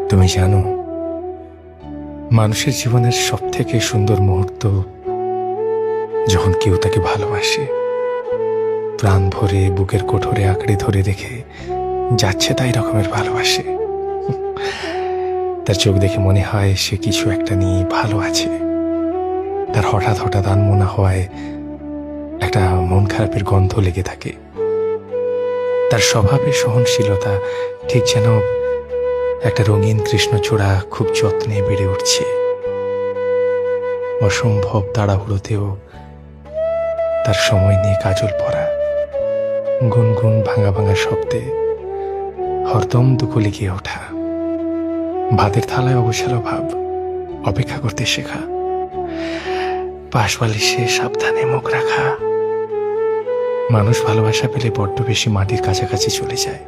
তুমি জানো, মানুষের জীবনের সব থেকে সুন্দর মুহূর্ত যখন কেউ তাকে ভালোবাসে, প্রাণ ভরে বুকের কোঠরে আঁকড়ে ধরে রেখে যাচ্ছে তাই রকমের ভালোবাসে। তার চোখ দেখে মনে হয় সে কিছু একটা নিয়ে ভালো আছে। তার হঠাৎ হঠাৎ আনমনা হওয়ায় একটা মন খারাপের গন্ধ লেগে থাকে। তার স্বভাবের সহনশীলতা ঠিক যেন একটা রঙিন কৃষ্ণচূড়া খুব যত্নে বেড়ে উঠছে। অসম্ভব তাড়াহুড়োতেও তার সময় নিয়ে কাজল পরা, গুনগুন ভাঙা ভাঙা শব্দে হরদম দুকলে গিয়ে ওঠা, ভাতের থালায় অবসালো ভাব, অপেক্ষা করতে শেখা, পাশবালিশে সাবধানে মুখ রাখা। মানুষ ভালোবাসা পেলে বড্ড বেশি মাটির কাছাকাছি চলে যায়।